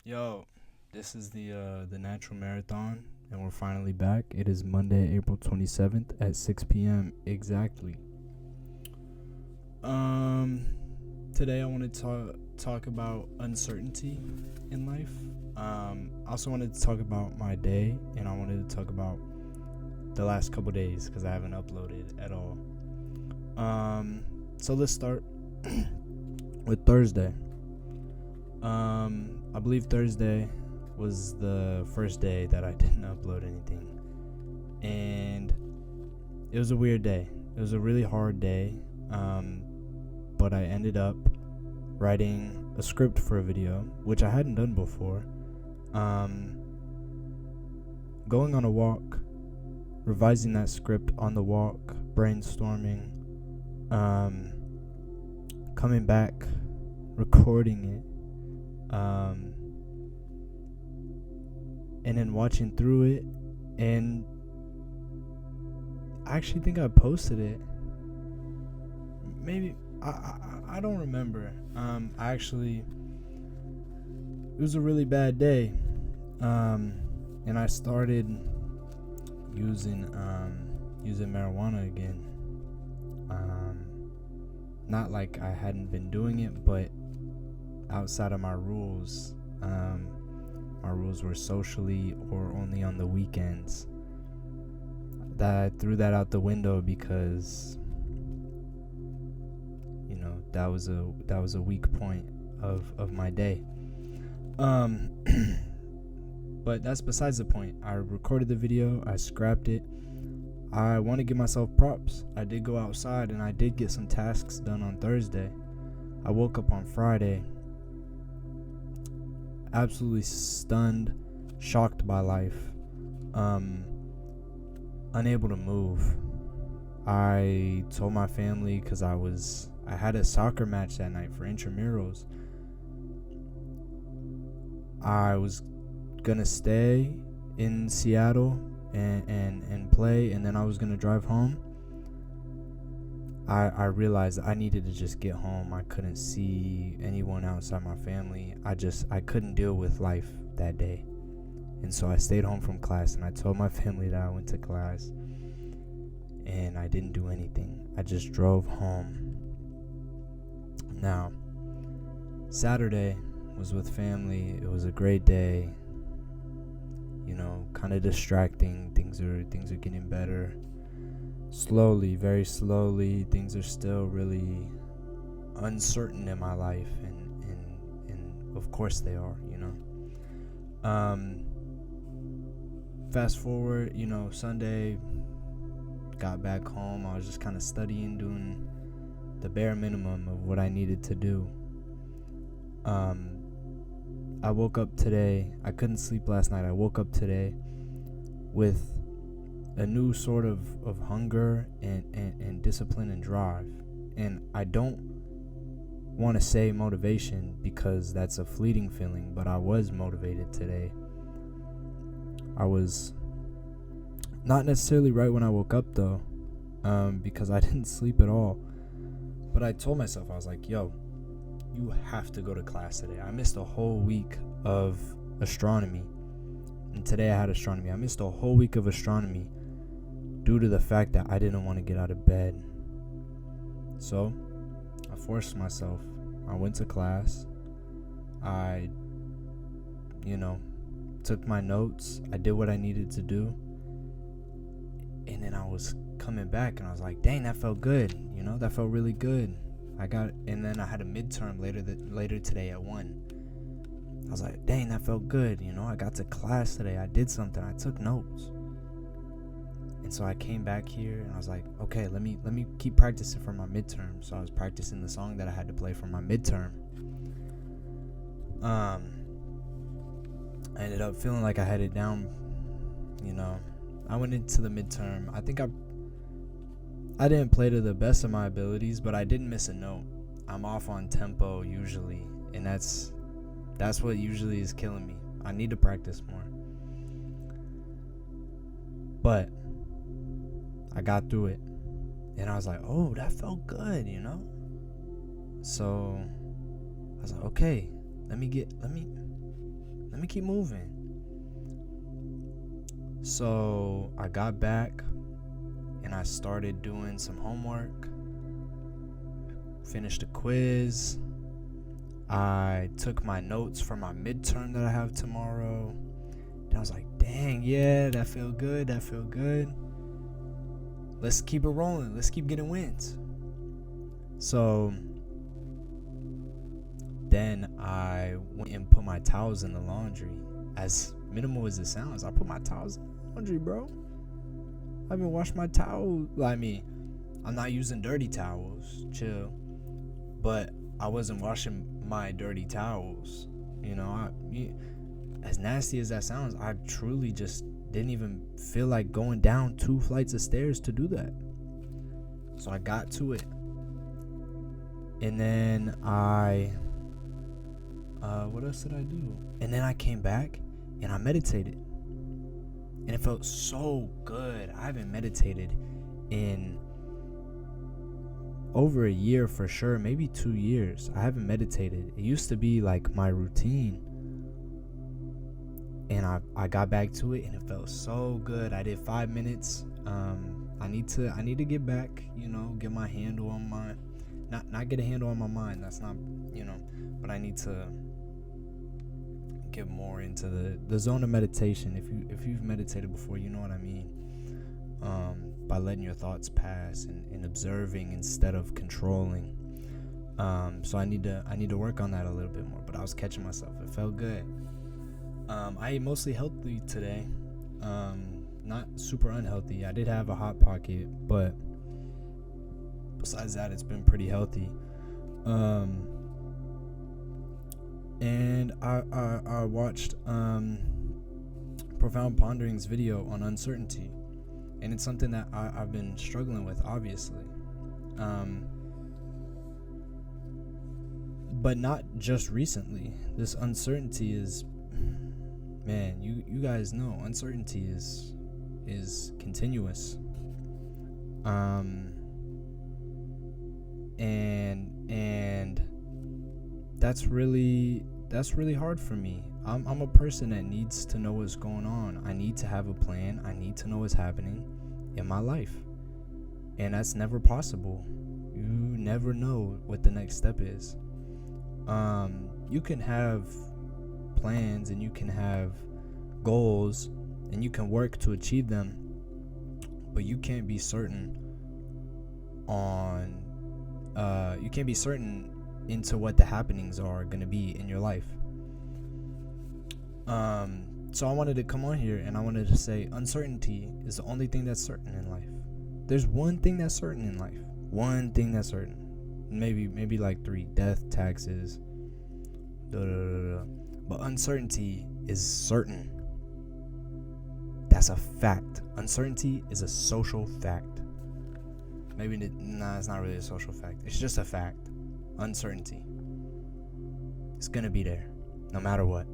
Yo, this is the Natural Marathon, and we're finally back. It is Monday, April 27th at 6 p.m. exactly. Um, Today I want to talk about uncertainty in life. I also wanted to talk about my day, and I wanted to talk about the last couple days because I haven't uploaded at all. So let's start with Thursday. I believe Thursday was the first day that I didn't upload anything. And it was a weird day. It was a really hard day. But I ended up writing a script for a video, which I hadn't done before. Going on a walk, revising that script on the walk, brainstorming, coming back, recording it. And then watching through it, and I actually think I posted it. Maybe I don't remember. It was a really bad day. And I started using marijuana again. Not like I hadn't been doing it, but outside of my rules. My rules were socially or only on the weekends. That I threw that out the window because that was a weak point of my day. But that's besides the point. I recorded the video, I scrapped it. I want to give myself props. I did go outside and I did get some tasks done on Thursday. I woke up on Friday absolutely stunned, shocked by life, unable to move. I told my family because I had a soccer match that night for intramurals. I was gonna stay in Seattle and play, and then I was gonna drive home. I realized I needed to just get home. I couldn't see anyone outside my family. I couldn't deal with life that day. And so I stayed home from class, and I told my family that I went to class, and I didn't do anything. I just drove home. Now, Saturday was with family. It was a great day. Kind of distracting. Things are getting better. Slowly, very slowly. Things are still really uncertain in my life, and of course they are. Fast forward, Sunday, got back home. I was just kind of studying, doing the bare minimum of what I needed to do. I woke up today. I couldn't sleep last night. I woke up today with a new sort of hunger and discipline and drive. And I don't want to say motivation because that's a fleeting feeling, but I was motivated today. I was not necessarily right when I woke up though, because I didn't sleep at all. But I told myself, I was like, yo, you have to go to class today. I missed a whole week of astronomy, and today I had astronomy. I missed a whole week of astronomy due to the fact that I didn't want to get out of bed. So I forced myself. I went to class. I took my notes. I did what I needed to do. And then I was coming back and I was like, dang, that felt good. That felt really good. And then I had a midterm later today at 1. I was like, dang, that felt good. I got to class today. I did something. I took notes. And so I came back here and I was like, okay, let me keep practicing for my midterm. So I was practicing the song that I had to play for my midterm. I ended up feeling like I had it down. I went into the midterm. I think I didn't play to the best of my abilities, but I didn't miss a note. I'm off on tempo usually, and that's what usually is killing me. I need to practice more. But I got through it, and I was like, oh, that felt good, So I was like, okay, let me me keep moving. So I got back and I started doing some homework, finished a quiz. I took my notes for my midterm that I have tomorrow. And I was like, dang, yeah, that feel good. Let's keep it rolling. Let's keep getting wins. So then I went and put my towels in the laundry. As minimal as it sounds, I put my towels in the laundry, bro. I haven't washed my towel. I'm not using dirty towels. Chill. But I wasn't washing my dirty towels. As nasty as that sounds, I truly just didn't even feel like going down 2 flights of stairs to do that. So I got to it. And then what else did I do? And then I came back and I meditated. And it felt so good. I haven't meditated in over a year for sure, maybe 2 years. I haven't meditated. It used to be like my routine. And I got back to it and it felt so good. I did 5 minutes. I need to get back, get my handle on my not get a handle on my mind. That's not, but I need to get more into the zone of meditation. If you've meditated before, you know what I mean. By letting your thoughts pass and observing instead of controlling. So I need to work on that a little bit more. But I was catching myself. It felt good. I ate mostly healthy today. Not super unhealthy. I did have a hot pocket, but besides that, it's been pretty healthy. And I watched Profound Pondering's video on uncertainty, and it's something that I've been struggling with, obviously. But not just recently. This uncertainty is, man, you guys know uncertainty is continuous. And that's really hard for me. I'm a person that needs to know what's going on. I need to have a plan. I need to know what's happening in my life. And that's never possible. You never know what the next step is. You can have plans and you can have goals and you can work to achieve them, but you can't be certain into what the happenings are going to be in your life. So I wanted to come on here and I wanted to say uncertainty is the only thing that's certain in life. There's one thing that's certain in life. One thing that's certain. Maybe like 3: death, taxes, but uncertainty is certain. That's a fact. Uncertainty is a social fact. It's not really a social fact. It's just a fact. Uncertainty. It's gonna be there, no matter what.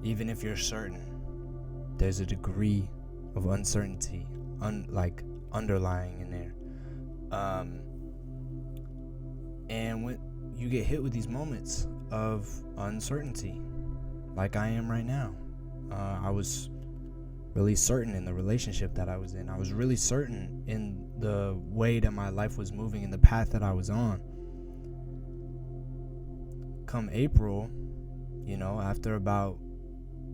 Even if you're certain, there's a degree of uncertainty, underlying in there. And when you get hit with these moments of uncertainty, like I am right now, I was really certain in the relationship that I was in. I was really certain in the way that my life was moving and the path that I was on. Come April, after about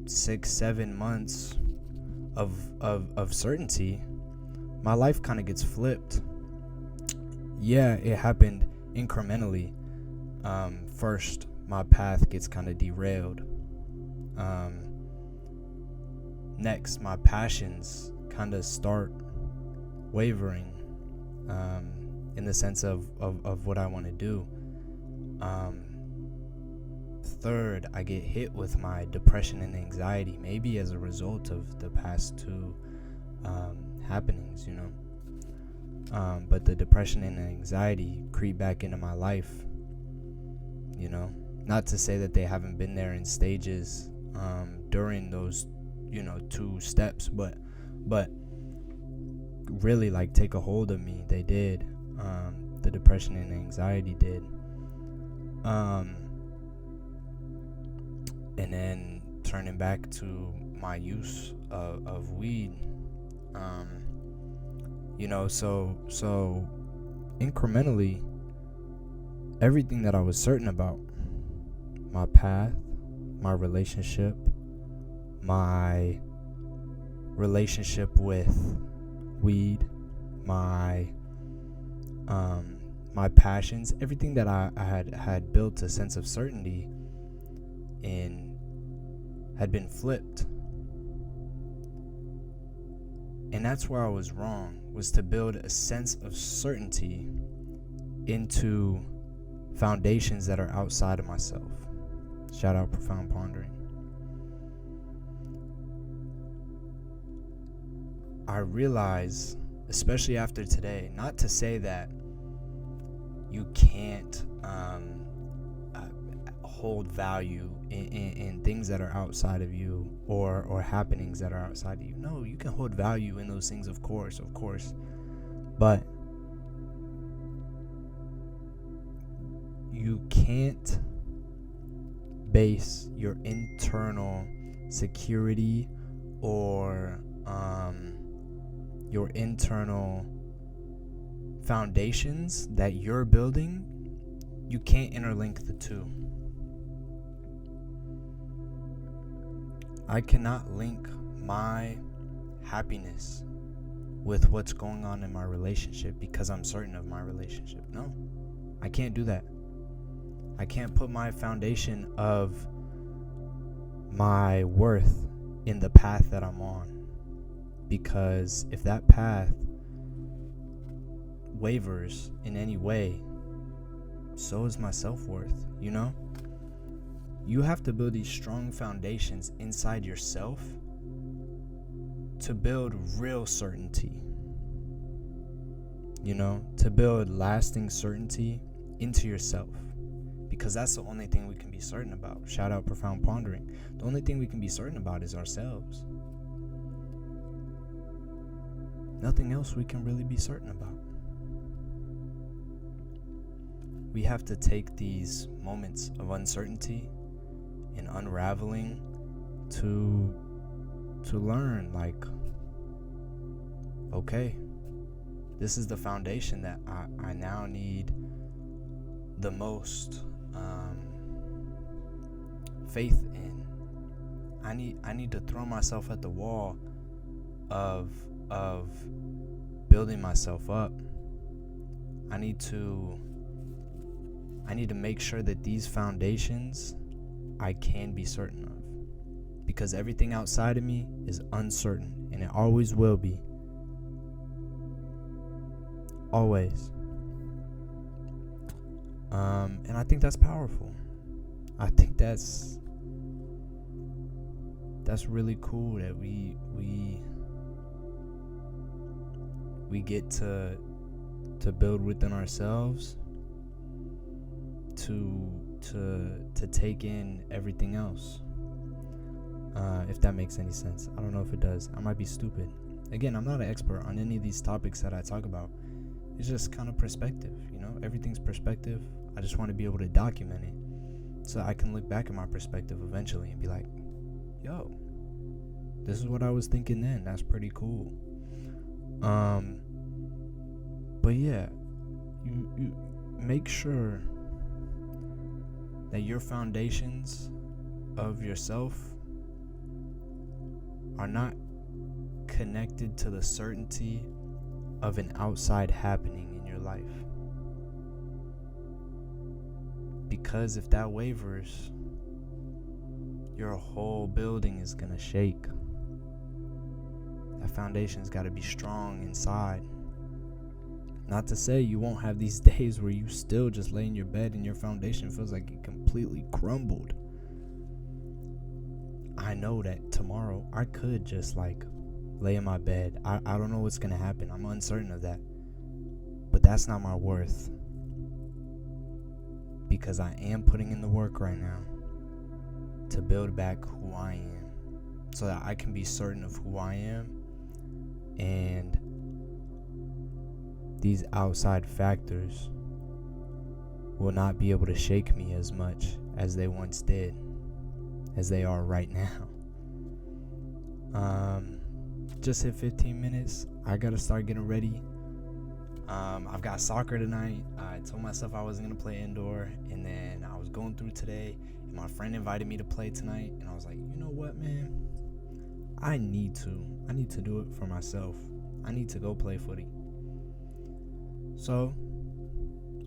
6-7 months of certainty, my life kind of gets flipped. Yeah, it happened incrementally. First, my path gets kind of derailed. Next, my passions kind of start wavering, in the sense of what I want to do. Third, I get hit with my depression and anxiety, maybe as a result of the past 2 happenings, but the depression and anxiety creep back into my life, not to say that they haven't been there in stages during those 2 steps, but really take a hold of me. They did. The depression and anxiety did. and then turning back to my use of weed. So incrementally, everything that I was certain about, my path, my relationship, my relationship with weed, my my passions, everything that I had built a sense of certainty in had been flipped. And that's where I was wrong, was to build a sense of certainty into foundations that are outside of myself. Shout out Profound Pondering. I realize, especially after today, not to say that you can't hold value in things that are outside of you or happenings that are outside of you. No, you can hold value in those things, of course. But you can't base your internal security or your internal foundations that you're building. You can't interlink the two. I cannot link my happiness with what's going on in my relationship because I'm certain of my relationship. No, I can't do that. I can't put my foundation of my worth in the path that I'm on, because if that path wavers in any way, so is my self-worth, You have to build these strong foundations inside yourself to build real certainty, to build lasting certainty into yourself, because that's the only thing we can be certain about. Shout out Profound Pondering. The only thing we can be certain about is ourselves. Nothing else we can really be certain about. We have to take these moments of uncertainty and unraveling to learn, okay, this is the foundation that I now need the most faith in. I need to throw myself at the wall of building myself up. I need to make sure that these foundations I can be certain of, because everything outside of me is uncertain, and it always will be. Always. And I think that's powerful. I think that's really cool that we get to build within ourselves to take in everything else. If that makes any sense. I don't know if it does. I might be stupid. Again, I'm not an expert on any of these topics that I talk about. It's just kind of perspective, everything's perspective. I just want to be able to document it so I can look back at my perspective eventually and be like, yo, this is what I was thinking then. That's pretty cool. But yeah, you make sure that your foundations of yourself are not connected to the certainty of an outside happening in your life. Because if that wavers, your whole building is gonna shake. That foundation's gotta be strong inside. Not to say you won't have these days where you still just lay in your bed and your foundation feels like it completely crumbled. I know that tomorrow I could just lay in my bed. I don't know what's gonna happen. I'm uncertain of that. But that's not my worth. Because I am putting in the work right now to build back who I am, so that I can be certain of who I am, and these outside factors will not be able to shake me as much as they once did. as they are right now. Just hit 15 minutes. I gotta start getting ready. I've got soccer tonight. I told myself I wasn't gonna play indoor, and then I was going through today, and my friend invited me to play tonight, and I was like, you know what, man? I need to do it for myself. I need to go play footy. So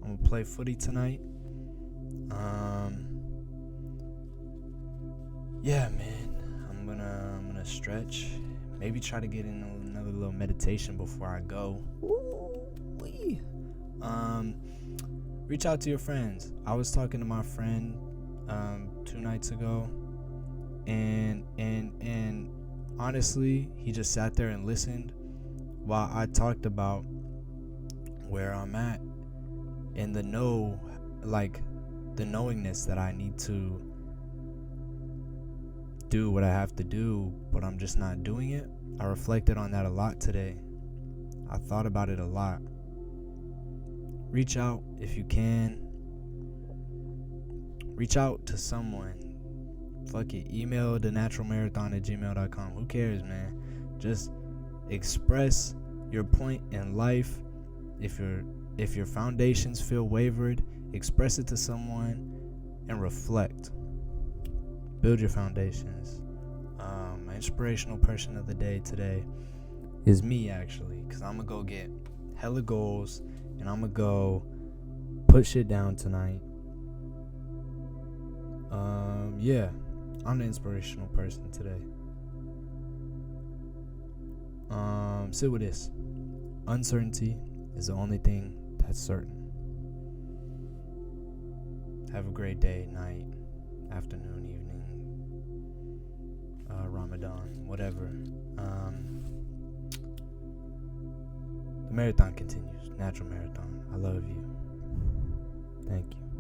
I'm gonna play footy tonight. Yeah, man. I'm gonna stretch. Maybe try to get in another little meditation before I go. Ooh-wee. Reach out to your friends. I was talking to my friend 2 nights ago, and honestly, he just sat there and listened while I talked about where I'm at and the knowingness that I need to do what I have to do, but I'm just not doing it. I reflected on that a lot today. I thought about it a lot. Reach out if you can. Reach out to someone. Fuck it. Email thenaturalmarathon@gmail.com. Who cares, man? Just express your point in life. If your foundations feel wavered, express it to someone and reflect. Build your foundations. My inspirational person of the day today is me, actually, because I'm going to go get hella goals, and I'm going to go put shit down tonight. Yeah, I'm the inspirational person today. Sit with this. Uncertainty is the only thing that's certain. Have a great day, night, afternoon, evening, Ramadan, whatever. The marathon continues. Natural marathon. I love you. Thank you.